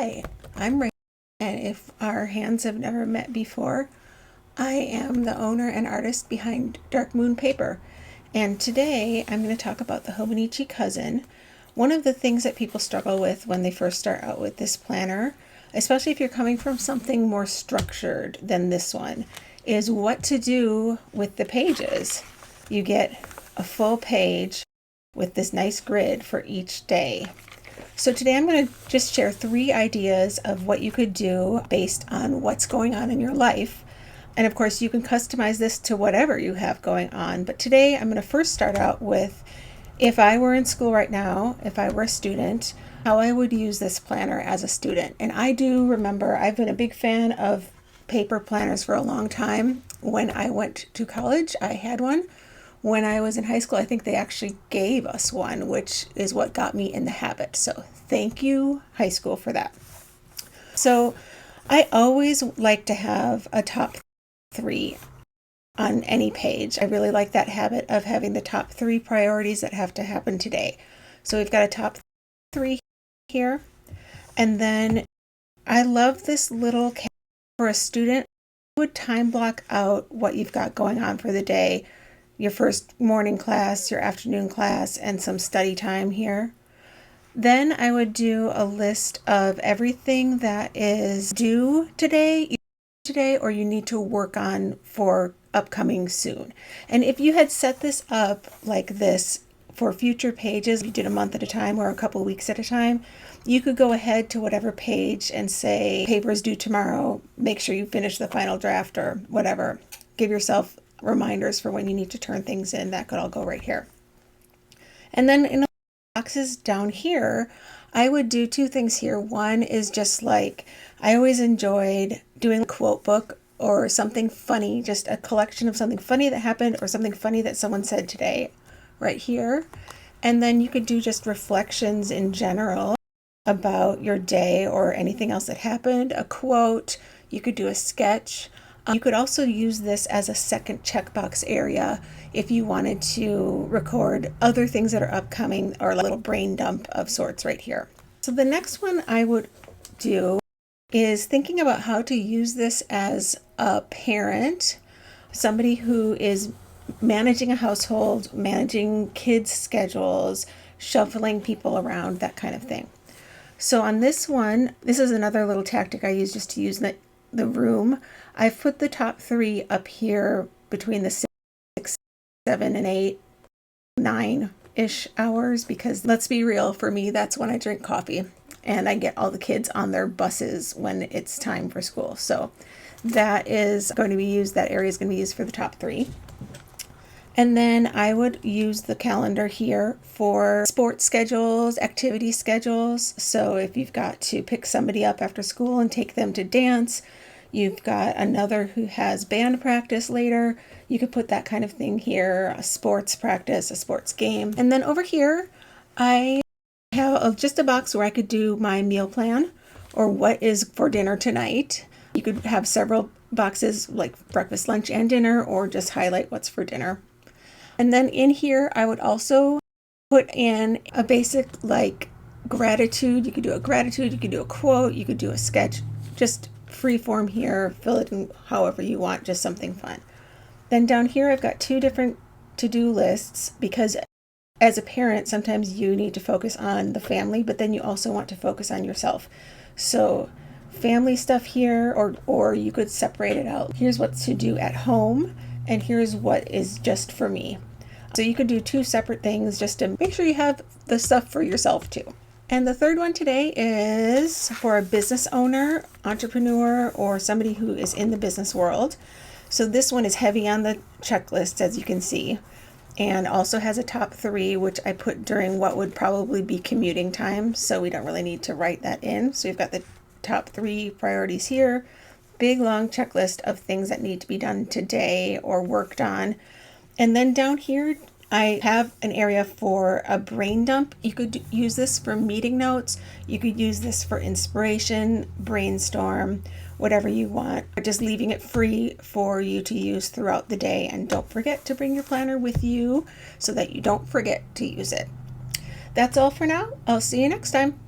Hi, I'm Rachel, and if our hands have never met before, I am the owner and artist behind Dark Moon Paper. And today I'm going to talk about the Hobonichi Cousin. One of the things that people struggle with when they first start out with this planner, especially if you're coming from something more structured than this one, is what to do with the pages. You get a full page with this nice grid for each day. So today I'm going to just share 3 ideas of what you could do based on what's going on in your life. And of course, you can customize this to whatever you have going on. But today I'm going to first start out with, if I were in school right now, if I were a student, how I would use this planner as a student. And I do remember I've been a big fan of paper planners for a long time. When I went to college, I had one. When I was in high school, I think they actually gave us one, which is what got me in the habit. So thank you, high school, for that. So I always like to have a top 3 on any page. I really like that habit of having the top 3 priorities that have to happen today. So we've got a top 3 here. And then I love this little for a student. I would time block out what you've got going on for the day. Your first morning class, your afternoon class, and some study time here. Then I would do a list of everything that is due today, or you need to work on for upcoming soon. And if you had set this up like this for future pages, you did a month at a time or a couple weeks at a time, you could go ahead to whatever page and say, paper is due tomorrow, make sure you finish the final draft or whatever. Give yourself reminders for when you need to turn things in. That could all go right here. And then in the boxes down here, I would do 2 things here. One is just like, I always enjoyed doing a quote book or something funny, just a collection of something funny that happened or something funny that someone said today right here. And then you could do just reflections in general about your day or anything else that happened, a quote. You could do a sketch. You could also use this as a second checkbox area if you wanted to record other things that are upcoming, or a little brain dump of sorts right here. So the next one I would do is thinking about how to use this as a parent, somebody who is managing a household, managing kids' schedules, shuffling people around, that kind of thing. So on this one, this is another little tactic I use just to use the room. I've put the top 3 up here between the 6, 7, and 8, 9-ish hours, because let's be real, for me, that's when I drink coffee and I get all the kids on their buses when it's time for school. So that is going to be used, that area is going to be used for the top 3. And then I would use the calendar here for sports schedules, activity schedules. So if you've got to pick somebody up after school and take them to dance, you've got another who has band practice later, you could put that kind of thing here, a sports practice, a sports game. And then over here, I have just a box where I could do my meal plan or what is for dinner tonight. You could have several boxes like breakfast, lunch, and dinner, or just highlight what's for dinner. And then in here, I would also put in a basic like gratitude. You could do a gratitude, you could do a quote, you could do a sketch, just free form here, fill it in however you want, just something fun. Then down here, I've got 2 different to-do lists, because as a parent, sometimes you need to focus on the family, but then you also want to focus on yourself. So family stuff here, or you could separate it out. Here's what's to do at home, and here's what is just for me. So you could do 2 separate things just to make sure you have the stuff for yourself too. And the third one today is for a business owner, entrepreneur, or somebody who is in the business world. So this one is heavy on the checklist, as you can see, and also has a top 3, which I put during what would probably be commuting time. So we don't really need to write that in. So we've got the top 3 priorities here, big long checklist of things that need to be done today or worked on. And then down here, I have an area for a brain dump. You could use this for meeting notes. You could use this for inspiration, brainstorm, whatever you want. Just leaving it free for you to use throughout the day. And don't forget to bring your planner with you so that you don't forget to use it. That's all for now. I'll see you next time.